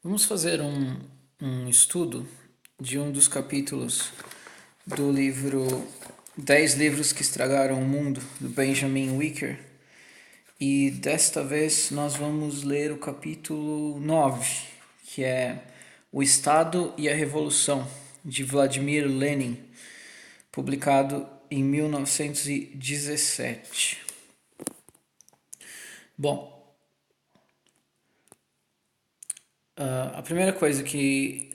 Vamos fazer um estudo de um dos capítulos do livro 10 livros que estragaram o mundo, do Benjamin Wicker. E desta vez nós vamos ler o capítulo 9, que é O Estado e a Revolução, de Vladimir Lenin, publicado em 1917. Bom, a primeira coisa que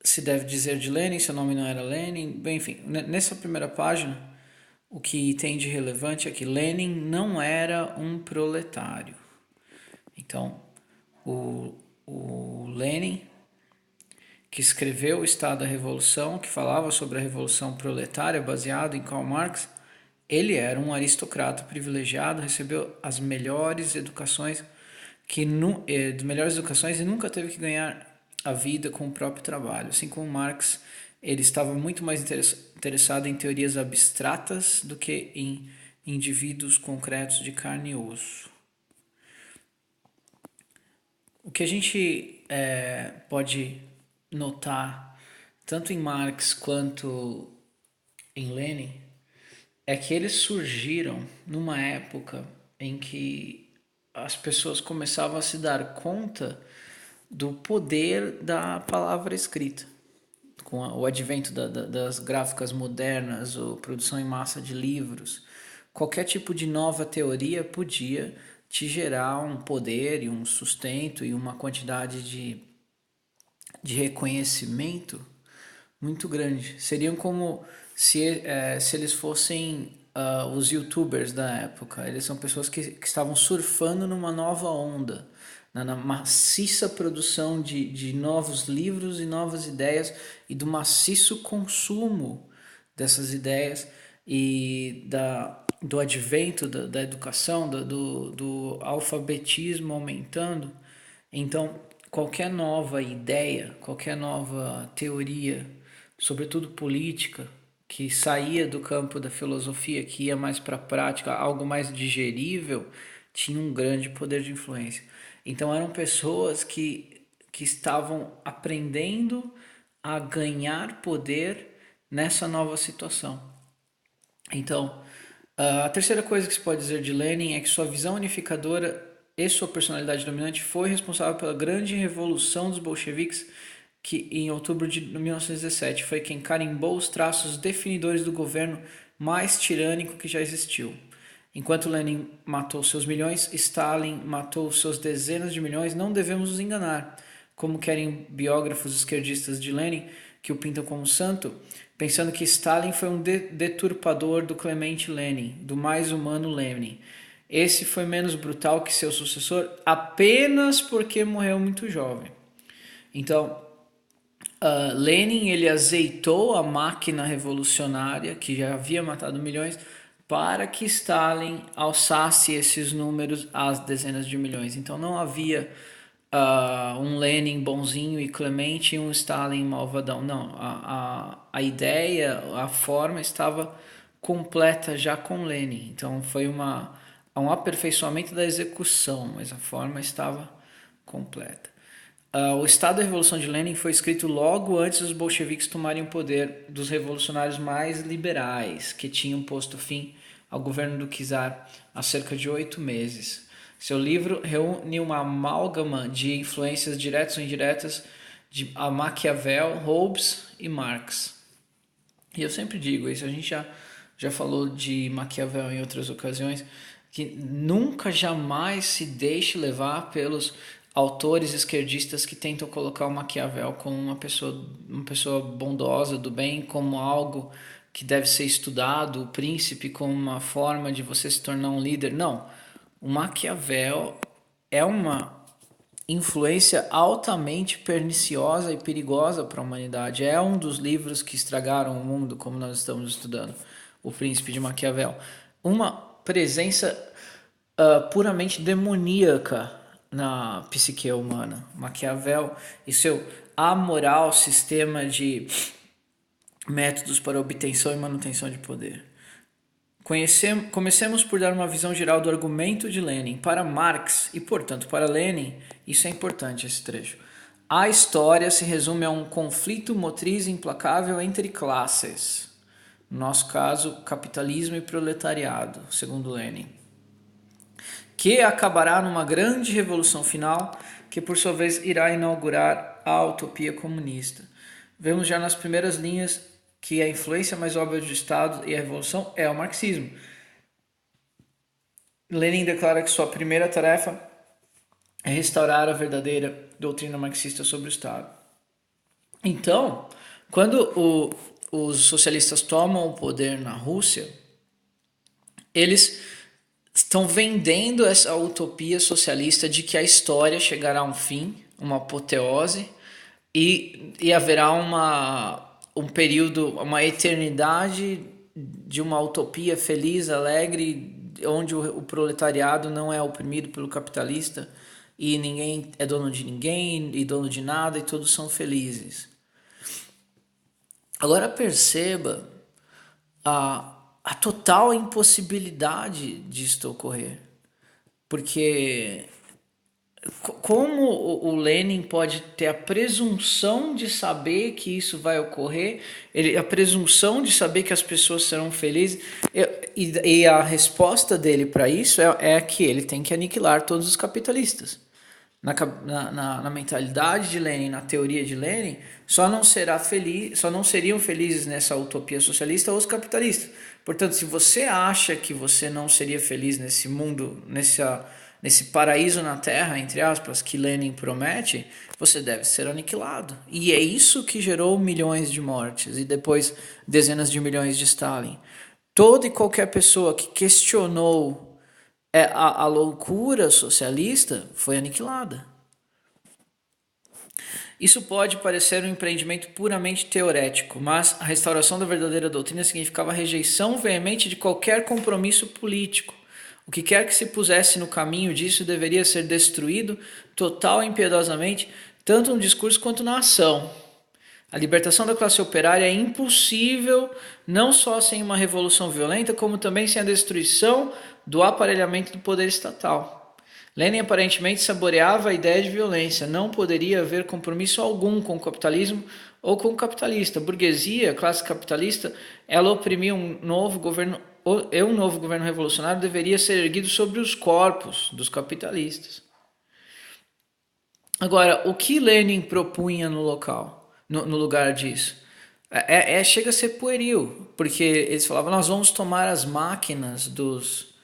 se deve dizer de Lenin, seu nome não era Lenin, bem, enfim, nessa primeira página, o que tem de relevante é que Lenin não era um proletário. Então, o Lenin, que escreveu o Estado da Revolução, que falava sobre a Revolução Proletária, baseado em Karl Marx, ele era um aristocrata privilegiado, recebeu as melhores educações e nunca teve que ganhar a vida com o próprio trabalho. Assim como Marx, ele estava muito mais interessado em teorias abstratas do que em indivíduos concretos de carne e osso. O que a gente pode notar, tanto em Marx quanto em Lenin, é que eles surgiram numa época em que as pessoas começavam a se dar conta do poder da palavra escrita. Com o advento das gráficas modernas, ou produção em massa de livros, qualquer tipo de nova teoria podia te gerar um poder e um sustento e uma quantidade de reconhecimento muito grande. Seriam como se eles fossem os youtubers da época. Eles são pessoas que estavam surfando numa nova onda, na maciça produção de novos livros e novas ideias e do maciço consumo dessas ideias e do advento da educação, do alfabetismo aumentando. Então, qualquer nova ideia, qualquer nova teoria, sobretudo política, que saía do campo da filosofia, que ia mais para a prática, algo mais digerível, tinha um grande poder de influência. Então eram pessoas que estavam aprendendo a ganhar poder nessa nova situação. Então, a terceira coisa que se pode dizer de Lenin é que sua visão unificadora e sua personalidade dominante foi responsável pela grande revolução dos bolcheviques, que em outubro de 1917 foi quem carimbou os traços definidores do governo mais tirânico que já existiu. Enquanto Lenin matou seus milhões, Stalin matou seus dezenas de milhões. Não devemos nos enganar, como querem biógrafos esquerdistas de Lenin, que o pintam como santo, pensando que Stalin foi um deturpador do Clemente Lenin, do mais humano Lenin. Esse foi menos brutal que seu sucessor apenas porque morreu muito jovem. Então, Lenin ele azeitou a máquina revolucionária que já havia matado milhões para que Stalin alçasse esses números às dezenas de milhões. Então não havia um Lenin bonzinho e clemente e um Stalin malvadão. Não, a ideia, a forma estava completa já com Lenin. Então foi um aperfeiçoamento da execução, mas a forma estava completa. O Estado da Revolução de Lenin foi escrito logo antes dos bolcheviques tomarem o poder dos revolucionários mais liberais, que tinham posto fim ao governo do czar há cerca de 8 meses. Seu livro reúne uma amálgama de influências diretas ou indiretas de Maquiavel, Hobbes e Marx. E eu sempre digo isso, a gente já falou de Maquiavel em outras ocasiões, que nunca jamais se deixe levar pelos autores esquerdistas que tentam colocar o Maquiavel como uma pessoa bondosa, do bem, como algo que deve ser estudado, o príncipe como uma forma de você se tornar um líder. Não, o Maquiavel é uma influência altamente perniciosa e perigosa para a humanidade. É um dos livros que estragaram o mundo, como nós estamos estudando, O Príncipe de Maquiavel. Uma presença puramente demoníaca na psique humana. Maquiavel e seu amoral sistema de métodos para obtenção e manutenção de poder. Comecemos por dar uma visão geral do argumento de Lenin. Para Marx e, portanto, para Lenin, isso é importante, esse trecho. A história se resume a um conflito motriz implacável entre classes. No nosso caso, capitalismo e proletariado, segundo Lenin, que acabará numa grande revolução final, que por sua vez irá inaugurar a utopia comunista. Vemos já nas primeiras linhas que a influência mais óbvia do Estado e a revolução é o marxismo. Lenin declara que sua primeira tarefa é restaurar a verdadeira doutrina marxista sobre o Estado. Então, quando os socialistas tomam o poder na Rússia, eles estão vendendo essa utopia socialista de que a história chegará a um fim, uma apoteose, e haverá um período, uma eternidade de uma utopia feliz, alegre, onde o proletariado não é oprimido pelo capitalista e ninguém é dono de ninguém e dono de nada e todos são felizes. Agora perceba a total impossibilidade disto ocorrer. Porque como o Lenin pode ter a presunção de saber que isso vai ocorrer, a presunção de saber que as pessoas serão felizes, e a resposta dele para isso é que ele tem que aniquilar todos os capitalistas. Na mentalidade de Lenin, na teoria de Lenin, só não seriam felizes nessa utopia socialista os capitalistas. Portanto, se você acha que você não seria feliz nesse mundo, nesse paraíso na Terra, entre aspas, que Lenin promete, você deve ser aniquilado. E é isso que gerou milhões de mortes e depois dezenas de milhões de Stalin. Toda e qualquer pessoa que questionou a loucura socialista foi aniquilada. Isso pode parecer um empreendimento puramente teorético, mas a restauração da verdadeira doutrina significava a rejeição veemente de qualquer compromisso político. O que quer que se pusesse no caminho disso deveria ser destruído total e impiedosamente, tanto no discurso quanto na ação. A libertação da classe operária é impossível não só sem uma revolução violenta, como também sem a destruição do aparelhamento do poder estatal. Lenin aparentemente saboreava a ideia de violência. Não poderia haver compromisso algum com o capitalismo ou com o capitalista. A burguesia, a classe capitalista, ela oprimia um novo governo revolucionário deveria ser erguido sobre os corpos dos capitalistas. Agora, o que Lenin propunha no lugar disso? Chega a ser pueril, porque eles falavam, nós vamos tomar as máquinas dos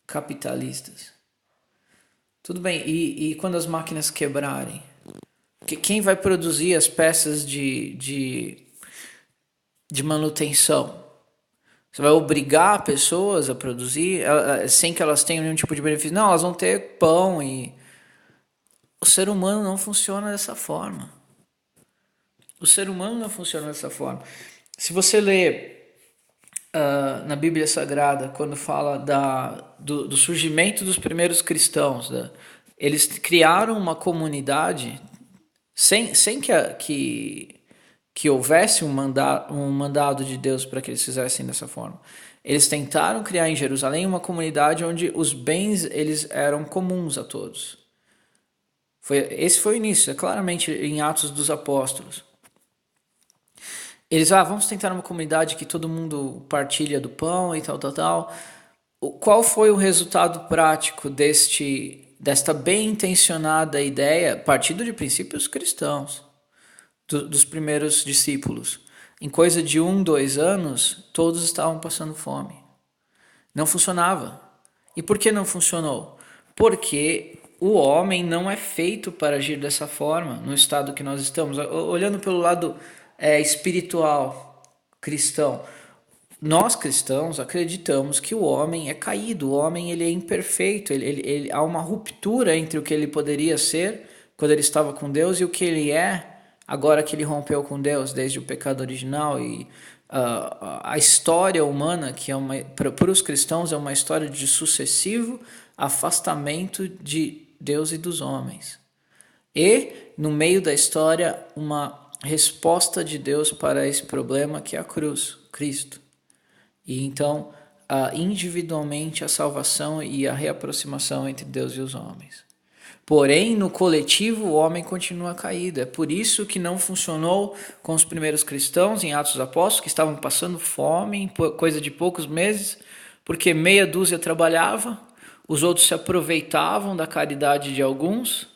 capitalistas. Tudo bem, e quando as máquinas quebrarem? Quem vai produzir as peças de manutenção? Você vai obrigar pessoas a produzir sem que elas tenham nenhum tipo de benefício? Não, elas vão ter pão e... O ser humano não funciona dessa forma. O ser humano não funciona dessa forma. Se você lê na Bíblia Sagrada, quando fala do surgimento dos primeiros cristãos, eles criaram uma comunidade sem que houvesse um mandado de Deus para que eles fizessem dessa forma. Eles tentaram criar em Jerusalém uma comunidade onde os bens eles eram comuns a todos. Esse foi o início, claramente em Atos dos Apóstolos. Eles, vamos tentar uma comunidade que todo mundo partilha do pão e tal. Qual foi o resultado prático desta bem intencionada ideia, partindo de princípios cristãos, dos primeiros discípulos? Em coisa de 2 anos, todos estavam passando fome. Não funcionava. E por que não funcionou? Porque o homem não é feito para agir dessa forma, no estado que nós estamos. Olhando pelo lado espiritual, cristão, nós cristãos acreditamos que o homem é caído, o homem ele é imperfeito, ele há uma ruptura entre o que ele poderia ser quando ele estava com Deus e o que ele é agora que ele rompeu com Deus, desde o pecado original. E a história humana, que para os cristãos é uma história de sucessivo afastamento de Deus e dos homens. E, no meio da história, uma resposta de Deus para esse problema que é a cruz, Cristo. E então, individualmente, a salvação e a reaproximação entre Deus e os homens. Porém, no coletivo, o homem continua caído. É por isso que não funcionou com os primeiros cristãos em Atos dos Apóstolos, que estavam passando fome em coisa de poucos meses, porque meia dúzia trabalhava, os outros se aproveitavam da caridade de alguns,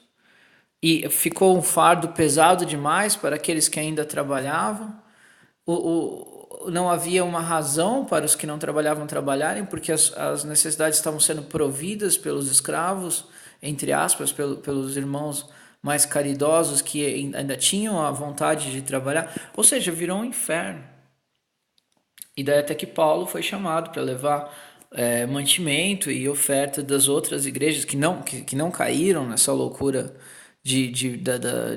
e ficou um fardo pesado demais para aqueles que ainda trabalhavam. Não havia uma razão para os que não trabalhavam trabalharem, porque as necessidades estavam sendo providas pelos escravos, entre aspas, pelos irmãos mais caridosos que ainda tinham a vontade de trabalhar. Ou seja, virou um inferno. E daí até que Paulo foi chamado para levar mantimento e oferta das outras igrejas que não caíram nessa loucura de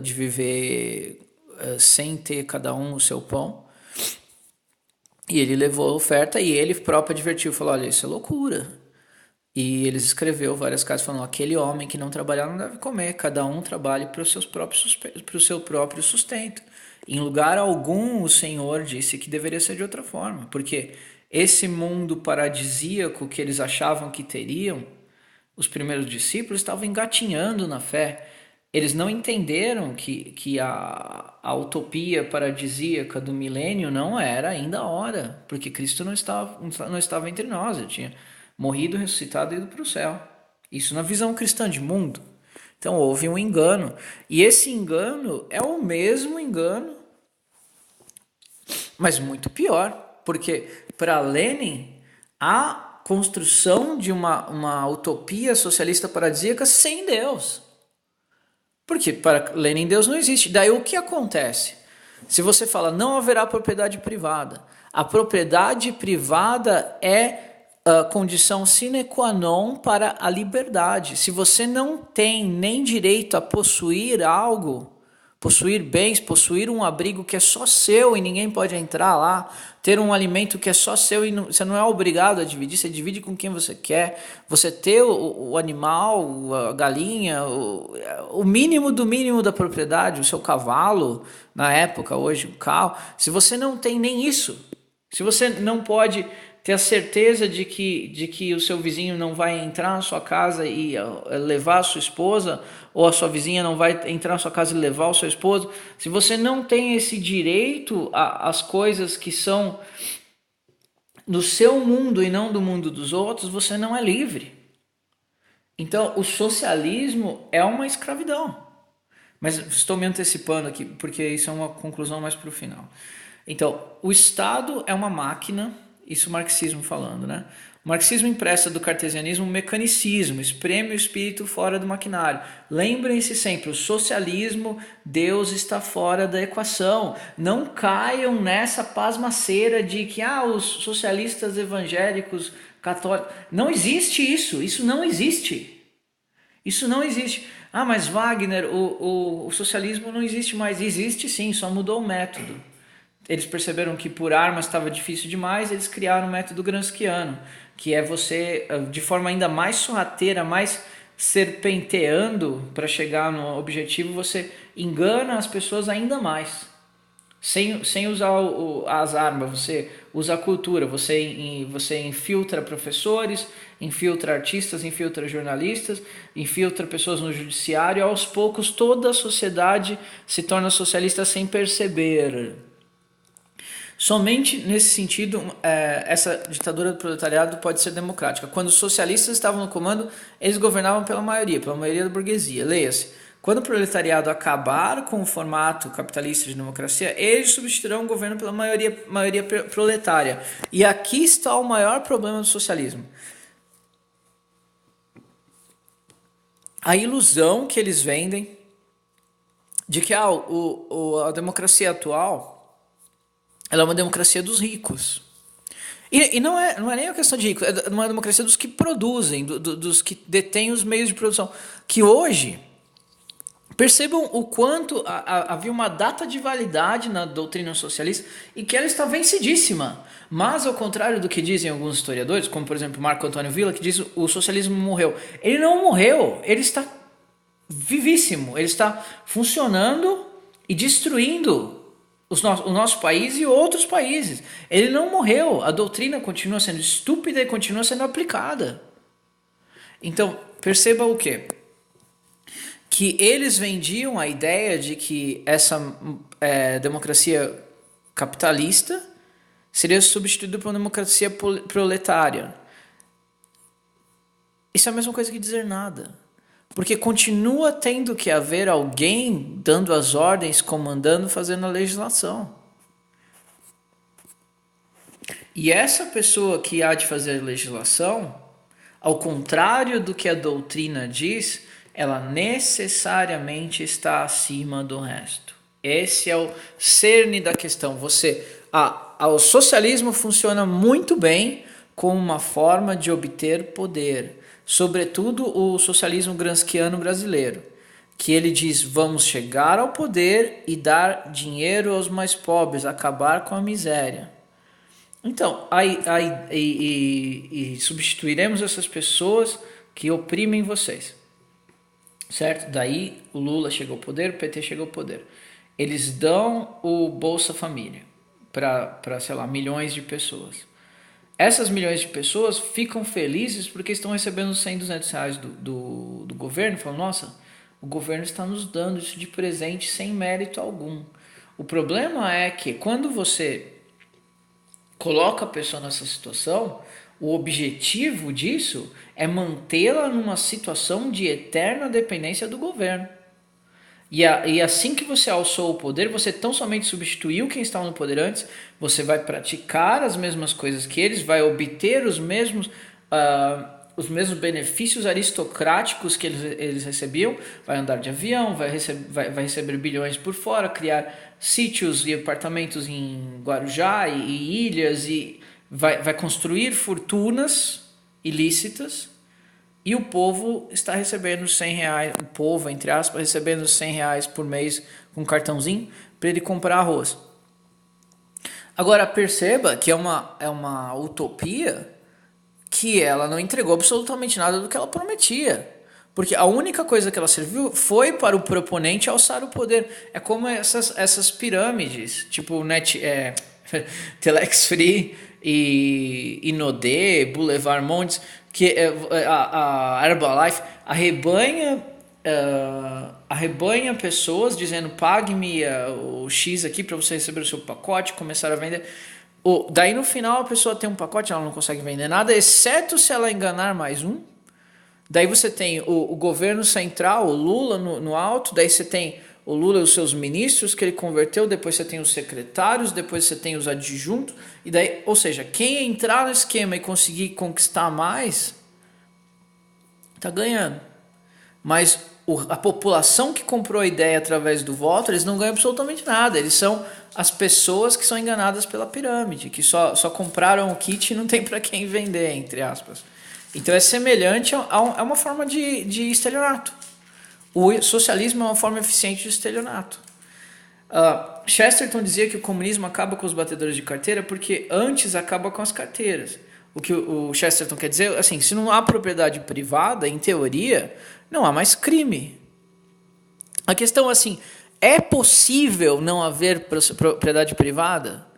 viver sem ter cada um o seu pão. E ele levou a oferta e ele próprio advertiu, falou, olha, isso é loucura. E eles escreveu várias cartas falando, aquele homem que não trabalhar não deve comer, cada um trabalhe para o seu próprio sustento. Em lugar algum o Senhor disse que deveria ser de outra forma, porque esse mundo paradisíaco que eles achavam que teriam, os primeiros discípulos estavam engatinhando na fé. Eles não entenderam que a utopia paradisíaca do milênio não era ainda a hora, porque Cristo não estava entre nós, ele tinha morrido, ressuscitado e ido para o céu. Isso na visão cristã de mundo. Então houve um engano. E esse engano é o mesmo engano, mas muito pior, porque para Lenin, a construção de uma utopia socialista paradisíaca sem Deus. Porque para Lenin Deus não existe. Daí o que acontece? Se você fala não haverá propriedade privada, a propriedade privada é a condição sine qua non para a liberdade. Se você não tem nem direito a possuir algo, possuir bens, possuir um abrigo que é só seu e ninguém pode entrar lá, ter um alimento que é só seu e você não é obrigado a dividir, você divide com quem você quer, você ter o animal, a galinha, o mínimo do mínimo da propriedade, o seu cavalo, na época, hoje o carro, se você não tem nem isso, se você não pode ter a certeza de que o seu vizinho não vai entrar na sua casa e levar a sua esposa, ou a sua vizinha não vai entrar na sua casa e levar o seu esposo, se você não tem esse direito às coisas que são do seu mundo e não do mundo dos outros, você não é livre. Então, o socialismo é uma escravidão. Mas estou me antecipando aqui, porque isso é uma conclusão mais para o final. Então, o Estado é uma máquina. Isso o marxismo falando, né? O marxismo empresta do cartesianismo um mecanicismo, espreme o espírito fora do maquinário. Lembrem-se sempre, o socialismo, Deus está fora da equação. Não caiam nessa pasmaceira de que os socialistas evangélicos, católicos... Não existe isso, isso não existe. Isso não existe. Mas Wagner, o socialismo não existe mais. Existe sim, só mudou o método. Eles perceberam que por armas estava difícil demais, eles criaram o método gramsciano, que é você, de forma ainda mais sorrateira, mais serpenteando para chegar no objetivo, você engana as pessoas ainda mais. Sem usar as armas, você usa a cultura, você infiltra professores, infiltra artistas, infiltra jornalistas, infiltra pessoas no judiciário, e aos poucos toda a sociedade se torna socialista sem perceber. Somente nesse sentido, essa ditadura do proletariado pode ser democrática. Quando os socialistas estavam no comando, eles governavam pela maioria da burguesia. Leia-se, quando o proletariado acabar com o formato capitalista de democracia, eles substituirão o governo pela maioria proletária. E aqui está o maior problema do socialismo. A ilusão que eles vendem de que a democracia atual ela é uma democracia dos ricos. E não é nem uma questão de ricos, é uma democracia dos que produzem, dos que detêm os meios de produção. Que hoje, percebam o quanto havia uma data de validade na doutrina socialista e que ela está vencidíssima. Mas, ao contrário do que dizem alguns historiadores, como por exemplo Marco Antônio Villa, que diz que o socialismo morreu. Ele não morreu, ele está vivíssimo, ele está funcionando e destruindo o nosso país e outros países. Ele não morreu, a doutrina continua sendo estúpida e continua sendo aplicada. Então, perceba o quê? que eles vendiam a ideia de que essa democracia capitalista seria substituída por uma democracia proletária. Isso é a mesma coisa que dizer nada. Porque continua tendo que haver alguém dando as ordens, comandando, fazendo a legislação. E essa pessoa que há de fazer a legislação, ao contrário do que a doutrina diz, ela necessariamente está acima do resto. Esse é o cerne da questão. O socialismo funciona muito bem como uma forma de obter poder. Sobretudo o socialismo gramsciano brasileiro, que ele diz: vamos chegar ao poder e dar dinheiro aos mais pobres, acabar com a miséria. Então, substituiremos essas pessoas que oprimem vocês, certo? Daí o Lula chegou ao poder, o PT chegou ao poder. Eles dão o Bolsa Família para, sei lá, milhões de pessoas. Essas milhões de pessoas ficam felizes porque estão recebendo 100, 200 reais do governo. Falam: nossa, o governo está nos dando isso de presente sem mérito algum. O problema é que quando você coloca a pessoa nessa situação, o objetivo disso é mantê-la numa situação de eterna dependência do governo. E assim que você alçou o poder, você tão somente substituiu quem estava no poder antes, você vai praticar as mesmas coisas que eles, vai obter os mesmos benefícios aristocráticos que eles recebiam, vai andar de avião, vai receber bilhões por fora, criar sítios e apartamentos em Guarujá e ilhas, e vai construir fortunas ilícitas. E o povo está recebendo 100 reais, o povo, entre aspas, recebendo 100 reais por mês com cartãozinho para ele comprar arroz. Agora perceba que é uma utopia que ela não entregou absolutamente nada do que ela prometia. Porque a única coisa que ela serviu foi para o proponente alçar o poder. É como essas pirâmides, tipo Telex Free e Inodê, Boulevard Montes, que a Herbalife arrebanha pessoas dizendo: pague-me o X aqui para você receber o seu pacote, começar a vender. Daí no final a pessoa tem um pacote, ela não consegue vender nada, exceto se ela enganar mais um. Daí você tem o governo central, o Lula no alto, daí você tem o Lula e os seus ministros que ele converteu, depois você tem os secretários, depois você tem os adjuntos, e daí, ou seja, quem entrar no esquema e conseguir conquistar mais, tá ganhando. Mas a população que comprou a ideia através do voto, eles não ganham absolutamente nada, eles são as pessoas que são enganadas pela pirâmide, que só compraram o kit e não tem para quem vender, entre aspas. Então é semelhante a uma forma de estelionato. O socialismo é uma forma eficiente de estelionato. Chesterton dizia que o comunismo acaba com os batedores de carteira porque antes acaba com as carteiras. O que o Chesterton quer dizer, assim, se não há propriedade privada, em teoria, não há mais crime. A questão é assim, é possível não haver propriedade privada?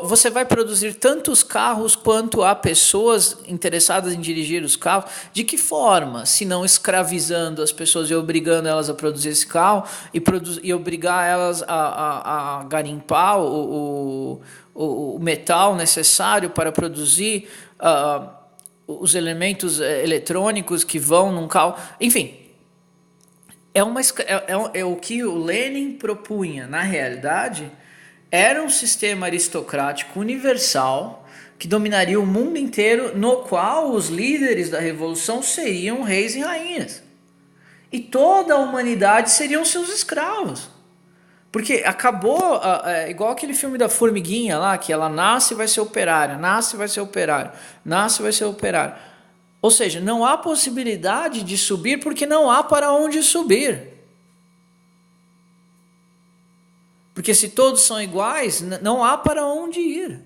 Você vai produzir tantos carros quanto há pessoas interessadas em dirigir os carros. De que forma? Se não escravizando as pessoas e obrigando elas a produzir esse carro e obrigar elas a garimpar o metal necessário para produzir os elementos eletrônicos que vão num carro. Enfim, é o que o Lenin propunha. Na realidade, era um sistema aristocrático universal que dominaria o mundo inteiro, no qual os líderes da revolução seriam reis e rainhas. E toda a humanidade seriam seus escravos. Porque acabou, igual aquele filme da formiguinha lá, que ela nasce e vai ser operária, nasce e vai ser operário, nasce e vai ser operário. Ou seja, não há possibilidade de subir porque não há para onde subir. Porque se todos são iguais, não há para onde ir.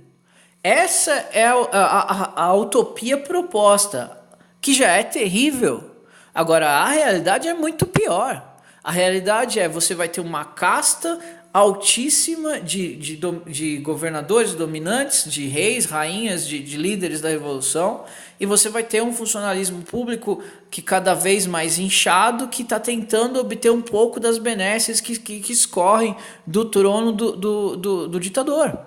Essa é a utopia proposta, que já é terrível. Agora, a realidade é muito pior. A realidade é: você vai ter uma casta altíssima de governadores dominantes, de reis, rainhas, de líderes da revolução, e você vai ter um funcionalismo público que cada vez mais inchado, que está tentando obter um pouco das benesses que escorrem do trono do ditador.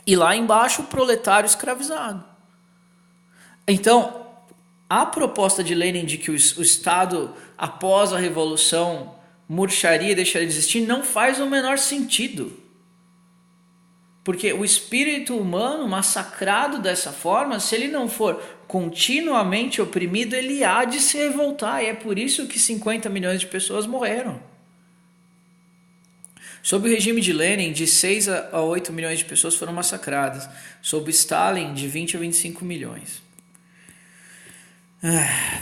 E lá embaixo o proletário escravizado. Então, a proposta de Lenin de que o Estado, após a Revolução, murcharia e deixaria de existir, não faz o menor sentido. Porque o espírito humano massacrado dessa forma, se ele não for continuamente oprimido, ele há de se revoltar. E é por isso que 50 milhões de pessoas morreram. Sob o regime de Lenin, de 6 a 8 milhões de pessoas foram massacradas. Sob Stalin, de 20 a 25 milhões.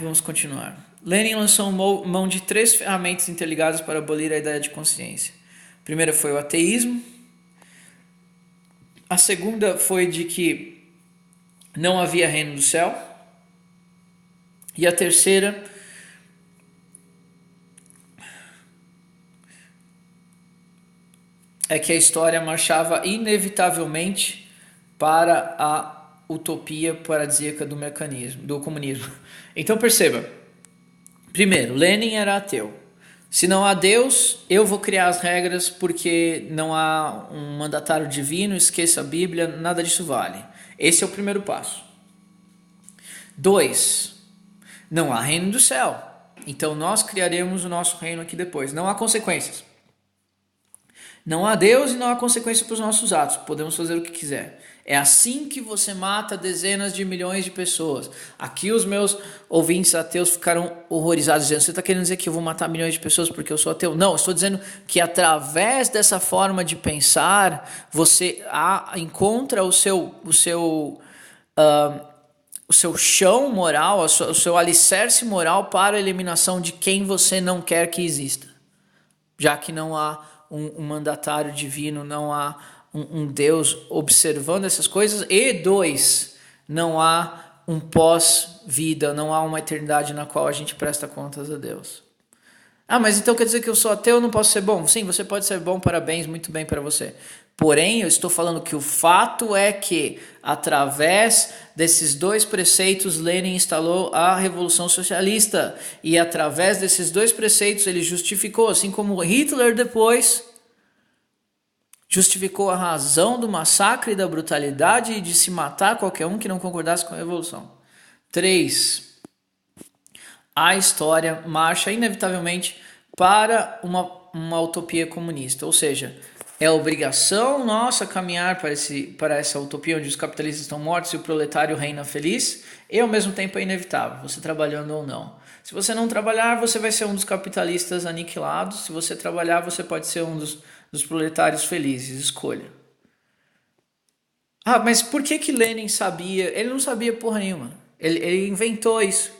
Vamos continuar. Lenin lançou mão de 3 ferramentas interligadas para abolir a ideia de consciência. A primeira foi o ateísmo. A segunda foi de que não havia reino do céu. E a terceira é que a história marchava inevitavelmente para a utopia paradisíaca do comunismo. Então perceba, primeiro, Lenin era ateu. Se não há Deus, eu vou criar as regras porque não há um mandatário divino, esqueça a Bíblia, nada disso vale. Esse é o primeiro passo. 2, não há reino do céu. Então nós criaremos o nosso reino aqui depois. Não há consequências. Não há Deus e não há consequência para os nossos atos. Podemos fazer o que quiser. É assim que você mata dezenas de milhões de pessoas. Aqui os meus ouvintes ateus ficaram horrorizados, dizendo: você está querendo dizer que eu vou matar milhões de pessoas porque eu sou ateu? Não, estou dizendo que através dessa forma de pensar, você encontra o seu chão moral, o seu alicerce moral para a eliminação de quem você não quer que exista. Já que não há um mandatário divino, não há um Deus observando essas coisas. E 2, não há um pós-vida, não há uma eternidade na qual a gente presta contas a Deus. Mas então quer dizer que eu sou ateu, eu não posso ser bom? Sim, você pode ser bom, parabéns, muito bem para você. Porém, eu estou falando que o fato é que, através desses 2 preceitos, Lenin instalou a Revolução Socialista. E através desses 2 preceitos, ele justificou, assim como Hitler depois justificou a razão do massacre e da brutalidade de se matar qualquer um que não concordasse com a Revolução. 3, a história marcha inevitavelmente para uma utopia comunista, ou seja, é obrigação nossa caminhar para essa utopia onde os capitalistas estão mortos e o proletário reina feliz, e ao mesmo tempo é inevitável, você trabalhando ou não. Se você não trabalhar, você vai ser um dos capitalistas aniquilados. Se você trabalhar, você pode ser um dos proletários felizes. Escolha. Mas por que Lenin sabia? Ele não sabia porra nenhuma. Ele inventou isso.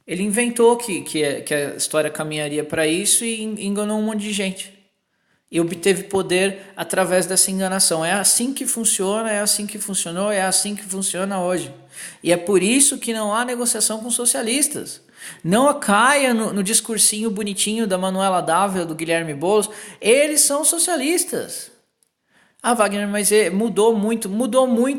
Ele inventou que a história caminharia para isso e enganou um monte de gente. E obteve poder através dessa enganação. É assim que funciona, é assim que funcionou, é assim que funciona hoje. E é por isso que não há negociação com socialistas. Não caia no discursinho bonitinho da Manuela Dávila, do Guilherme Boulos. Eles são socialistas. Wagner, mas mudou muito,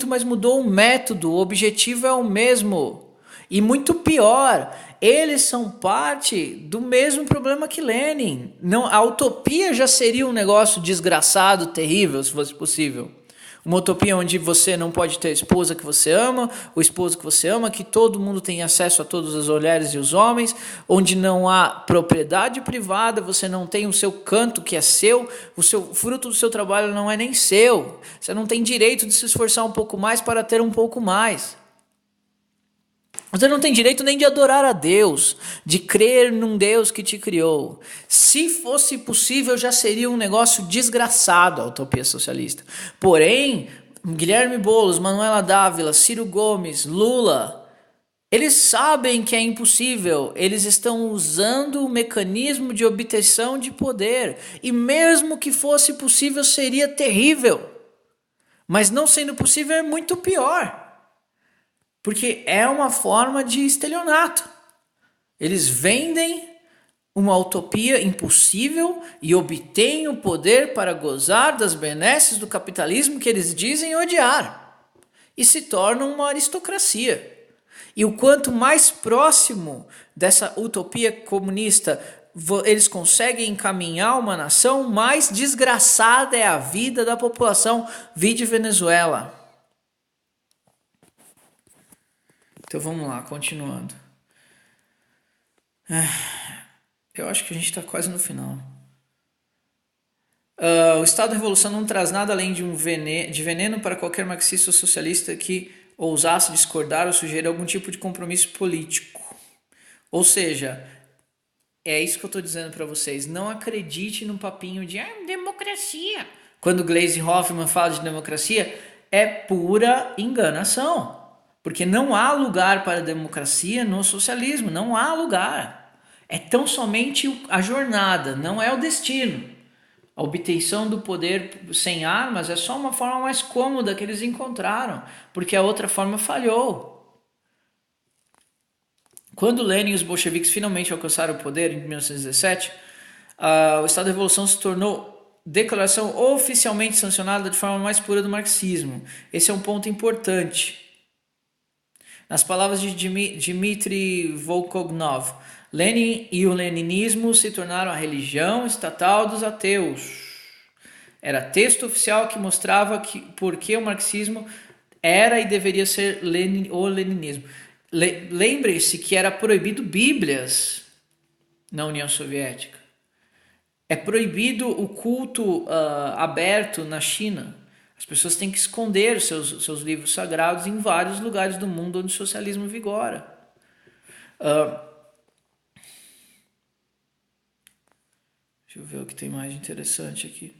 mas mudou o método. O objetivo é o mesmo. E muito pior, eles são parte do mesmo problema que Lenin. Não, a utopia já seria um negócio desgraçado, terrível, se fosse possível. Uma utopia onde você não pode ter a esposa que você ama, o esposo que você ama, que todo mundo tem acesso a todas as mulheres e os homens, onde não há propriedade privada, você não tem o seu canto que é seu, o fruto do seu trabalho não é nem seu. Você não tem direito de se esforçar um pouco mais para ter um pouco mais. Você não tem direito nem de adorar a Deus, de crer num Deus que te criou. Se fosse possível, já seria um negócio desgraçado a utopia socialista. Porém, Guilherme Boulos, Manuela Dávila, Ciro Gomes, Lula, eles sabem que é impossível. Eles estão usando o mecanismo de obtenção de poder. E mesmo que fosse possível, seria terrível. Mas não sendo possível, é muito pior. Porque é uma forma de estelionato. Eles vendem uma utopia impossível e obtêm o poder para gozar das benesses do capitalismo que eles dizem odiar e se tornam uma aristocracia. E o quanto mais próximo dessa utopia comunista eles conseguem encaminhar uma nação, mais desgraçada é a vida da população. Vide Venezuela. Então vamos lá, continuando. Eu acho que a gente está quase no final. O estado da revolução não traz nada além de veneno para qualquer marxista ou socialista que ousasse discordar ou sugerir algum tipo de compromisso político. Ou seja, é isso que eu estou dizendo para vocês. Não acredite no papinho de democracia. Quando Gleisi Hoffmann fala de democracia, é pura enganação. Porque não há lugar para a democracia no socialismo. Não há lugar. É tão somente a jornada, não é o destino. A obtenção do poder sem armas é só uma forma mais cômoda que eles encontraram, porque a outra forma falhou. Quando Lenin e os bolcheviques finalmente alcançaram o poder em 1917, o estado da revolução se tornou declaração oficialmente sancionada de forma mais pura do marxismo. Esse é um ponto importante. Nas palavras de Dmitry Volkognov, Lenin e o leninismo se tornaram a religião estatal dos ateus. Era texto oficial que mostrava por que o marxismo era e deveria ser o leninismo. Lembre-se que era proibido Bíblias na União Soviética. É proibido o culto aberto na China. As pessoas têm que esconder seus livros sagrados em vários lugares do mundo onde o socialismo vigora. Deixa eu ver o que tem mais interessante aqui.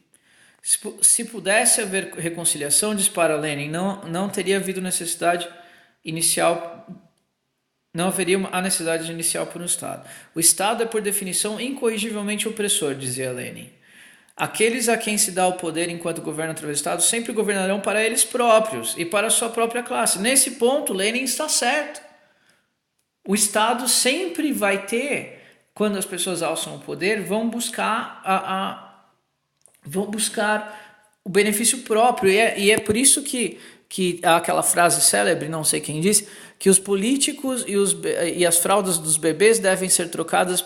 Se pudesse haver reconciliação, diz para Lenin, não teria havido necessidade inicial, não haveria a necessidade inicial por um Estado. O Estado é, por definição, incorrigivelmente opressor, dizia Lenin. Aqueles a quem se dá o poder enquanto governam através do Estado sempre governarão para eles próprios e para a sua própria classe. Nesse ponto, Lenin está certo. O Estado sempre vai ter, quando as pessoas alçam o poder, vão buscar o benefício próprio. E é por isso que há aquela frase célebre, não sei quem disse, que os políticos e as fraldas dos bebês devem ser trocadas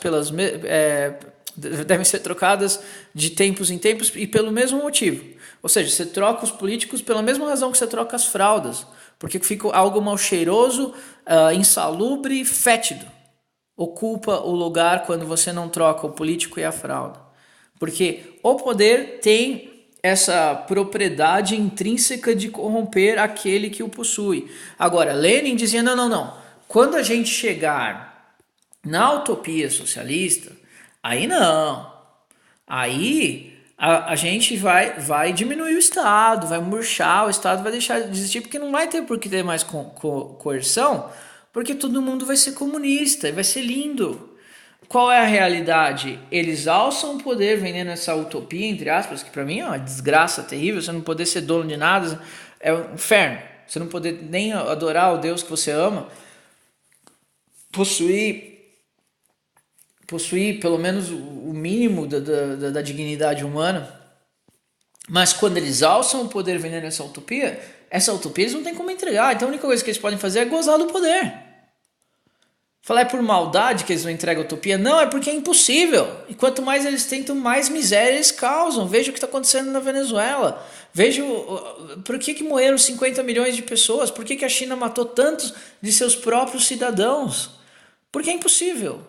devem ser trocadas de tempos em tempos e pelo mesmo motivo. Ou seja, você troca os políticos pela mesma razão que você troca as fraldas, porque fica algo mal cheiroso, insalubre, fétido. Ocupa o lugar quando você não troca o político e a fralda. Porque o poder tem essa propriedade intrínseca de corromper aquele que o possui. Agora, Lenin dizia, não. Quando a gente chegar na utopia socialista, aí não. Aí a gente vai diminuir o Estado, vai murchar, o Estado vai deixar de existir, porque não vai ter por que ter mais coerção, porque todo mundo vai ser comunista e vai ser lindo. Qual é a realidade? Eles alçam o poder vendendo essa utopia, entre aspas, que para mim é uma desgraça terrível, você não poder ser dono de nada, é um inferno. Você não poder nem adorar o Deus que você ama, possuir pelo menos o mínimo da dignidade humana. Mas quando eles alçam o poder vendendo essa utopia eles não tem como entregar. Então a única coisa que eles podem fazer é gozar do poder. Falar é por maldade que eles não entregam a utopia? Não, é porque é impossível. E quanto mais eles tentam, mais miséria eles causam. Veja o que está acontecendo na Venezuela. Veja por que morreram 50 milhões de pessoas. Por que a China matou tantos de seus próprios cidadãos? Porque é impossível.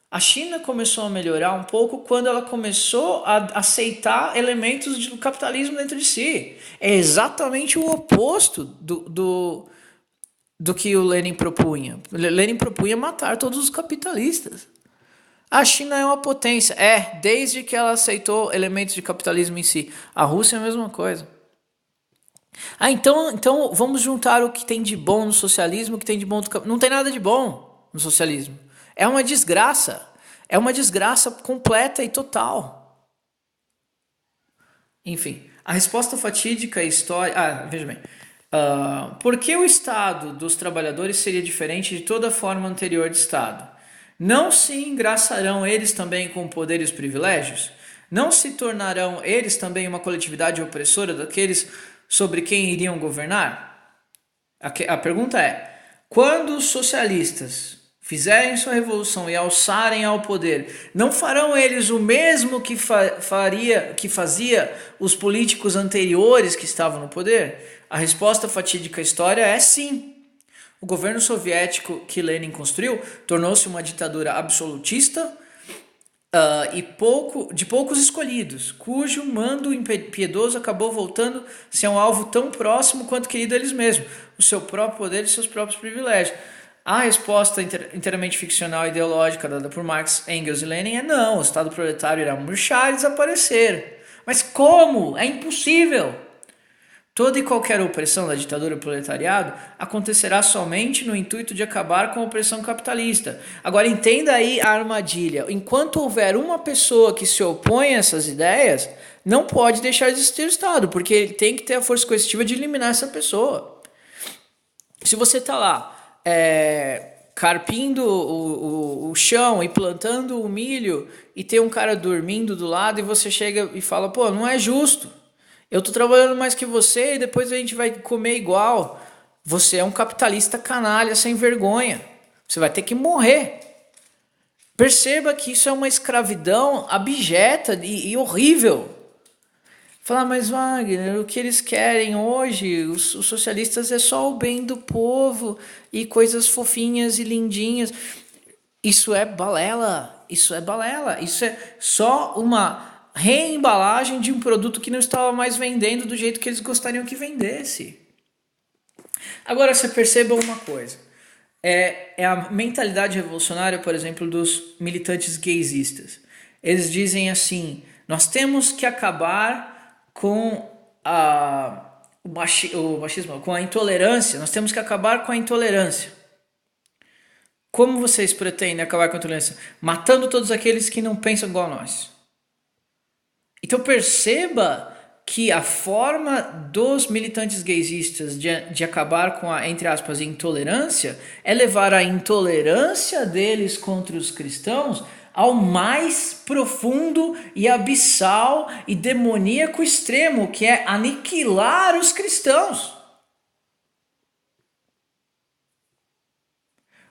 A China começou a melhorar um pouco quando ela começou a aceitar elementos do capitalismo dentro de si. É exatamente o oposto do que o Lenin propunha. Lenin propunha matar todos os capitalistas. A China é uma potência, desde que ela aceitou elementos de capitalismo em si. A Rússia é a mesma coisa. Então vamos juntar o que tem de bom no socialismo, o que tem de bom do capitalismo. Não tem nada de bom no socialismo. É uma desgraça. É uma desgraça completa e total. Enfim, a resposta fatídica e histórica... veja bem. Por que o Estado dos trabalhadores seria diferente de toda forma anterior de Estado? Não se engraçarão eles também com poderes e privilégios? Não se tornarão eles também uma coletividade opressora daqueles sobre quem iriam governar? A pergunta é: quando os socialistas fizerem sua revolução e alçarem ao poder, não farão eles o mesmo que fazia os políticos anteriores que estavam no poder? A resposta fatídica à história é sim. O governo soviético que Lenin construiu tornou-se uma ditadura absolutista de poucos escolhidos, cujo mando impiedoso acabou voltando-se a um alvo tão próximo quanto querido a eles mesmos, o seu próprio poder e seus próprios privilégios. A resposta inteiramente ficcional e ideológica dada por Marx, Engels e Lenin é não, o Estado proletário irá murchar e desaparecer. Mas como? É impossível! Toda e qualquer opressão da ditadura do proletariado acontecerá somente no intuito de acabar com a opressão capitalista. Agora entenda aí a armadilha. Enquanto houver uma pessoa que se opõe a essas ideias, não pode deixar de existir o Estado, porque ele tem que ter a força coercitiva de eliminar essa pessoa. Se você está lá carpindo o chão e plantando o milho e tem um cara dormindo do lado e você chega e fala, pô, não é justo. Eu tô trabalhando mais que você e depois a gente vai comer igual. Você é um capitalista canalha sem vergonha. Você vai ter que morrer. Perceba que isso é uma escravidão abjeta e horrível. Falar, mas Wagner, o que eles querem hoje, os socialistas, é só o bem do povo e coisas fofinhas e lindinhas. Isso é balela. Isso é balela. Isso é só uma reembalagem de um produto que não estava mais vendendo do jeito que eles gostariam que vendesse. Agora você perceba uma coisa. É a mentalidade revolucionária, por exemplo, dos militantes gaysistas. Eles dizem assim, nós temos que acabar com o machismo, com a intolerância, nós temos que acabar com a intolerância. Como vocês pretendem acabar com a intolerância? Matando todos aqueles que não pensam igual a nós. Então perceba que a forma dos militantes gaysistas de acabar com a, entre aspas, intolerância é levar a intolerância deles contra os cristãos ao mais profundo e abissal e demoníaco extremo, que é aniquilar os cristãos.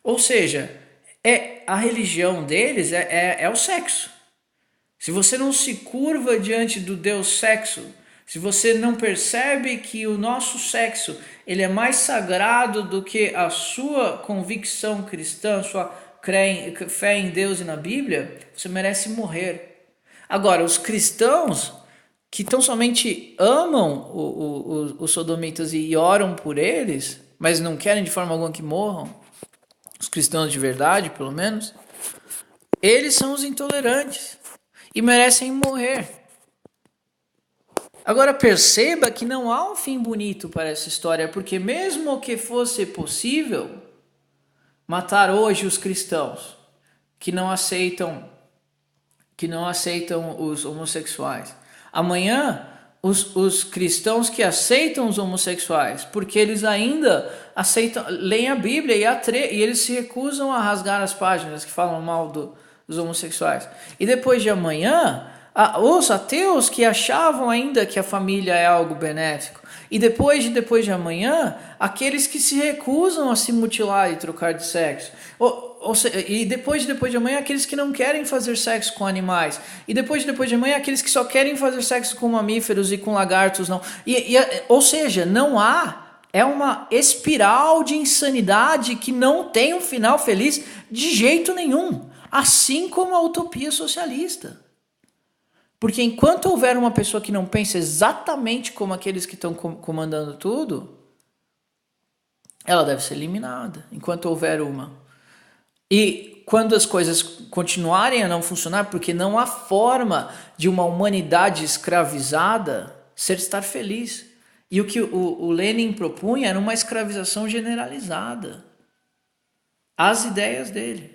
Ou seja, a religião deles é o sexo. Se você não se curva diante do Deus sexo, se você não percebe que o nosso sexo ele é mais sagrado do que a sua convicção cristã, sua fé em Deus e na Bíblia, você merece morrer. Agora, os cristãos que tão somente amam os sodomitas e oram por eles, mas não querem de forma alguma que morram, os cristãos de verdade, pelo menos, eles são os intolerantes e merecem morrer. Agora perceba que não há um fim bonito para essa história, porque mesmo que fosse possível matar hoje os cristãos que não aceitam os homossexuais, amanhã os cristãos que aceitam os homossexuais, porque eles ainda leem a Bíblia e eles se recusam a rasgar as páginas que falam mal dos homossexuais. E depois de amanhã, os ateus que achavam ainda que a família é algo benéfico. E depois de amanhã, aqueles que se recusam a se mutilar e trocar de sexo. E depois de amanhã, aqueles que não querem fazer sexo com animais. E depois de amanhã, aqueles que só querem fazer sexo com mamíferos e com lagartos. Não. Ou seja, não há... É uma espiral de insanidade que não tem um final feliz de jeito nenhum. Assim como a utopia socialista. Porque enquanto houver uma pessoa que não pensa exatamente como aqueles que estão comandando tudo, ela deve ser eliminada. Enquanto houver uma. E quando as coisas continuarem a não funcionar, porque não há forma de uma humanidade escravizada estar feliz. E o que o Lenin propunha era uma escravização generalizada. As ideias dele.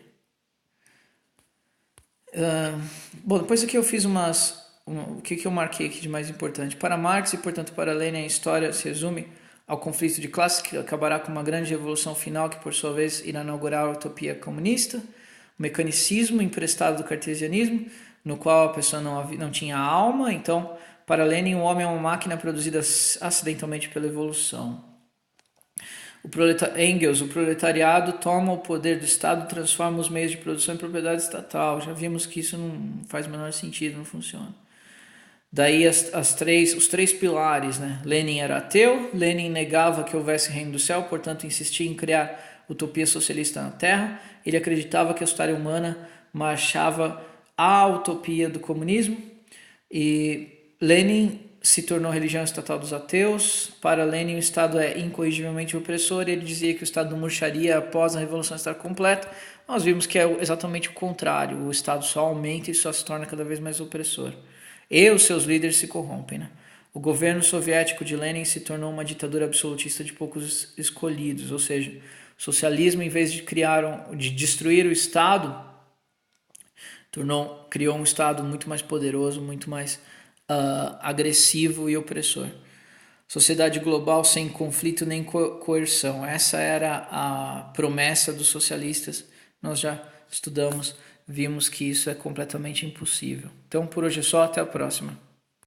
Bom, depois aqui eu fiz o que eu marquei aqui de mais importante. Para Marx e, portanto, para Lenin, a história se resume ao conflito de classes que acabará com uma grande revolução final que, por sua vez, irá inaugurar a utopia comunista. o mecanicismo emprestado do cartesianismo, no qual a pessoa não tinha alma. Então, para Lenin, o homem é uma máquina produzida acidentalmente pela evolução. Engels, o proletariado toma o poder do Estado e transforma os meios de produção em propriedade estatal. Já vimos que isso não faz o menor sentido, não funciona. Daí os três pilares, né? Lenin era ateu, Lenin negava que houvesse reino do céu, portanto insistia em criar utopia socialista na Terra. Ele acreditava que a história humana marchava à utopia do comunismo. E Lenin se tornou religião estatal dos ateus. Para Lenin, o Estado é incorrigivelmente opressor e ele dizia que o Estado murcharia após a Revolução estar completa. Nós vimos que é exatamente o contrário. O Estado só aumenta e só se torna cada vez mais opressor. E os seus líderes se corrompem. Né? O governo soviético de Lenin se tornou uma ditadura absolutista de poucos escolhidos. Ou seja, o socialismo, em vez de destruir o Estado, criou um Estado muito mais poderoso, muito mais agressivo e opressor. Sociedade global sem conflito nem coerção. Essa era a promessa dos socialistas. Nós já estudamos, vimos que isso é completamente impossível. Então, por hoje é só. Até a próxima.